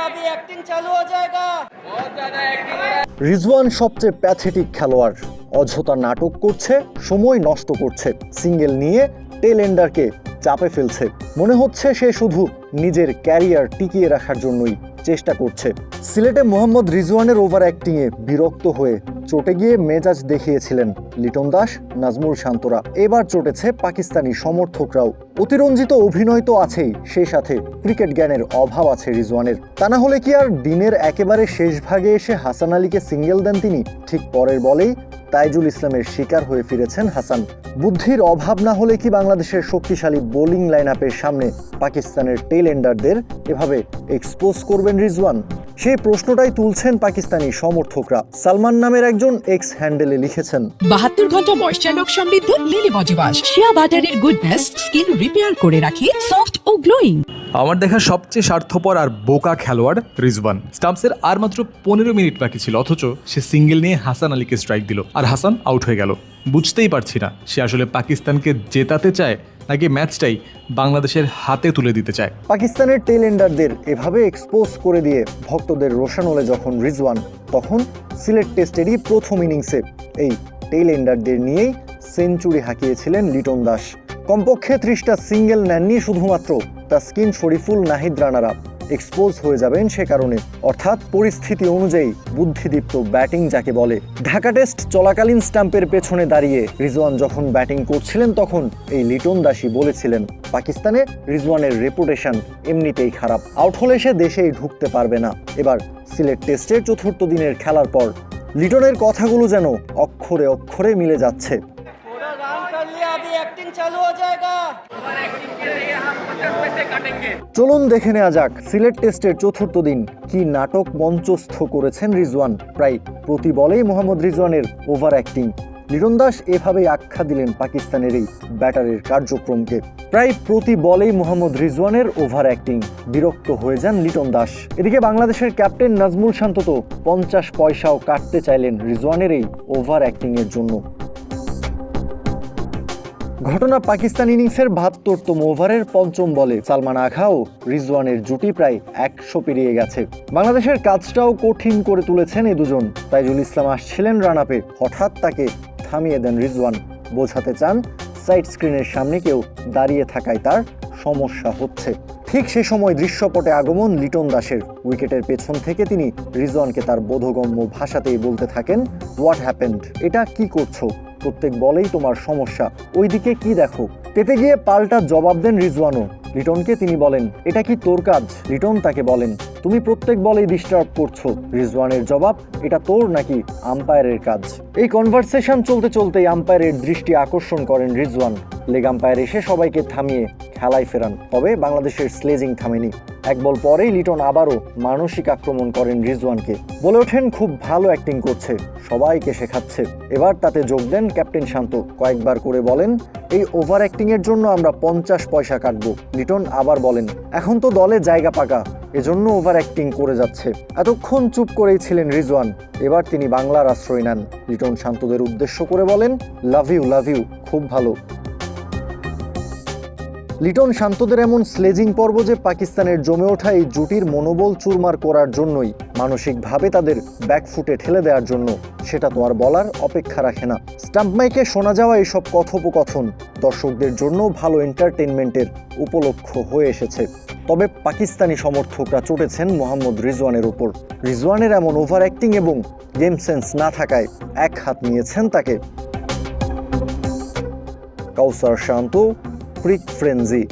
अभी एक्टिंग चालू हो जाएगा। बहुत ज्यादा एक्टिंग है। রিজওয়ান সবচেয়ে প্যাথেটিক খেলোয়াড়, অযথা নাটক করছে, সময় নষ্ট করছে, সিঙ্গেল নিয়ে টেল এন্ডারকে চাপে ফেলছে। মনে হচ্ছে সে শুধু নিজের ক্যারিয়ার টিকিয়ে রাখার জন্যই চেষ্টা করছে। সিলেটে মোহাম্মদ রিজওয়ানের ওভার অ্যাক্টিংয়ে বিরক্ত হয়ে চটে গিয়ে মেজাজ দেখিয়েছিলেন লিটন দাস, নাজমুল শান্তরা। এবার চটেছে পাকিস্তানি সমর্থকরাও। অতিরঞ্জিত অভিনয় তো আছেই, সেই সাথে ক্রিকেট জ্ঞানের অভাব আছে রিজওয়ানের। তা না হলে কি আর দিনের একেবারে শেষ ভাগে এসে হাসান আলীকে সিঙ্গেল দেন তিনি? ঠিক পরের বলেই তাইজুল ইসলামের শিকার হয়ে ফিরেছেন হাসান। বুদ্ধির অভাব না হলে কি বাংলাদেশের শক্তিশালী বোলিং লাইন আপের সামনে পাকিস্তানের টেল এন্ডারদের এভাবে এক্সপোজ করবেন রিজওয়ান? সেই প্রশ্নটাই তুলছেন পাকিস্তানি সমর্থকরা। সালমান নামের একজন এক্স হ্যান্ডেলে লিখেছেন, 72 ঘন্টা ময়েশ্চার লক সমৃদ্ধ লিলি বডি ওয়াশ, শিয়া বাটারের গুডনেস স্কিন রিপেয়ার করে রাখে সফট ও গ্লোয়িং। আমার দেখা সবচেয়ে স্বার্থপর আর বোকা খেলোয়াড় রিজওয়ান। স্টাম্পসের আর মাত্র 15 মিনিট বাকি ছিল, অথচ সে সিঙ্গেল নিয়ে হাসান আলীকে স্ট্রাইক দিল আর হাসান আউট হয়ে গেল। বুঝতেই পারছি না সে আসলে পাকিস্তানকে জেতাতে চায় নাকি ম্যাচটাই বাংলাদেশের হাতে তুলে দিতে চায়। পাকিস্তানের টেল এন্ডারদের এভাবে এক্সপোজ করে দিয়ে ভক্তদের রোশানলে যখন রিজওয়ান, তখন সিলেট টেস্টেরই প্রথম ইনিংসে এই টেল এন্ডারদের নিয়েই সেঞ্চুরি হাঁকিয়েছিলেন লিটন দাস। কমপক্ষে 30টা সিঙ্গেল নেননি শুধুমাত্র তাসকিন, শরীফুল, নাহিদ রানারা। এক্সপোজ হয়ে যাবেন সে কারণে, অর্থাৎ পরিস্থিতি অনুযায়ী বুদ্ধিদীপ্ত ব্যাটিং যাকে বলে। ঢাকা টেস্ট চলাকালীন স্টাম্পের পেছনে দাঁড়িয়ে রিজওয়ান যখন ব্যাটিং করছিলেন তখন এই লিটন দাসই বলেছিলেন পাকিস্তানে রিজওয়ানের রেপুটেশন এমনিতেই খারাপ, আউট হলে সে দেশেই ঢুকতে পারবে না। এবার সিলেট টেস্টের চতুর্থ দিনের খেলার পর লিটনের কথাগুলো যেন অক্ষরে অক্ষরে মিলে যাচ্ছে। थोड़ा राउंड कर लिया, अभी एक्टिंग चालू हो जाएगा। ओवर एक्टिंग के लिए हम 50 पैसे काटेंगे। চলুন দেখে নেওয়া যাক সিলেট টেস্টের চতুর্থ দিন কি নাটক মঞ্চস্থ করেছেন রিজওয়ান। প্রায় প্রতি বলেই মোহাম্মদ রিজওয়ানের ওভার অ্যাক্টিং। লিটন দাস এভাবেই আখ্যা দিলেন পাকিস্তানের এই ব্যাটারের কার্যক্রমকে। প্রায় প্রতি বলেই মোহাম্মদ রিজওয়ানের ওভার অ্যাক্টিং। বিরক্ত হয়ে যান লিটন দাস। এদিকে বাংলাদেশের ক্যাপ্টেন নাজমুল শান্ত তো 50 পয়সাও কাটতে চাইলেন রিজওয়ানের এই ওভার অ্যাক্টিংয়ের জন্য। ঘটনা পাকিস্তান ইনিংসের 72তম ওভারের পঞ্চম বলে সালমান আঘা ও রিজওয়ানের জুটি প্রায় 100 পেরিয়ে গেছে। বাংলাদেশের কাজটাও কঠিন করে তুলেছেন এই দুজন। তাইজুল ইসলাম আসছিলেন রান আপে, হঠাৎ তাকে থামিয়ে দেন রিজওয়ান। বোঝাতে চান সাইড স্ক্রিনের সামনে কেউ দাঁড়িয়ে থাকায় তার সমস্যা হচ্ছে। ঠিক সে সময় দৃশ্যপটে আগমন লিটন দাসের। উইকেটের পেছন থেকে তিনি রিজওয়ানকে তার বোধগম্য ভাষাতেই বলতে থাকেন, হোয়াট হ্যাপেন্ড, এটা কি করছো, প্রত্যেক বলেই তোমার সমস্যা, ওইদিকে কি দেখো। পেতে গিয়ে পাল্টা জবাব দেন রিজওয়ানও। লিটনকে তিনি বলেন, এটা কি তোর কাজ? লিটন তাকে বলেন, তুমি প্রত্যেক বলেই ডিস্টার্ব করছো। রিজওয়ানের জবাব, এটা তোর নাকি আম্পায়ারের কাজ? এই কনভারসেশন চলতে চলতেই আম্পায়ারের দৃষ্টি আকর্ষণ করেন রিজওয়ান। লেগ আম্পায়ার এসে সবাইকে থামিয়ে খেলায় ফেরান। তবে বাংলাদেশের স্লেজিং থামেনি। এক বল পরেই লিটন আবারও মানসিক আক্রমণ করেন রিজওয়ানকে। বলে ওঠেন, খুব ভালো অ্যাক্টিং করছে, সবাইকে শেখাচ্ছে। এবার তাতে যোগ দেন ক্যাপ্টেন শান্ত। কয়েকবার করে বলেন, এই ওভার অ্যাক্টিং এর জন্য আমরা 50 পয়সা কাটবো। লিটন আবার বলেন, এখন তো দলে জায়গা পাকা, এজন্য ওভার অ্যাক্টিং করে যাচ্ছে। এতক্ষণ চুপ করেই ছিলেন রিজওয়ান। এবার তিনি বাংলার আশ্রয় নেন। লিটন শান্তদের উদ্দেশ্য করে বলেন, লাভ ইউ, খুব ভালো। লিটন শান্তদের এমন স্লেজিং পর্ব যে পাকিস্তানের জমে ওঠা এই জুটির মনোবল চুরমার করার জন্যই, মানসিকভাবে তাদের ব্যাকফুটে ঠেলে দেওয়ার জন্য, সেটা তো আর বলার অপেক্ষা রাখে না। স্টাম্প মাইকে শোনা যাওয়া এইসব কথোপকথন দর্শকদের জন্য ভালো এন্টারটেনমেন্টের উপলক্ষ হয়ে এসেছে। তবে পাকিস্তানি সমর্থকরা চটেছেন মোহাম্মদ রিজওয়ানের উপর। রিজওয়ানের এমন ওভার অ্যাক্টিং এবং গেম সেন্স না থাকায় এক হাত নিয়েছেন তাকে। কাউসার শান্ত, ক্রিক ফ্রেঞ্জি।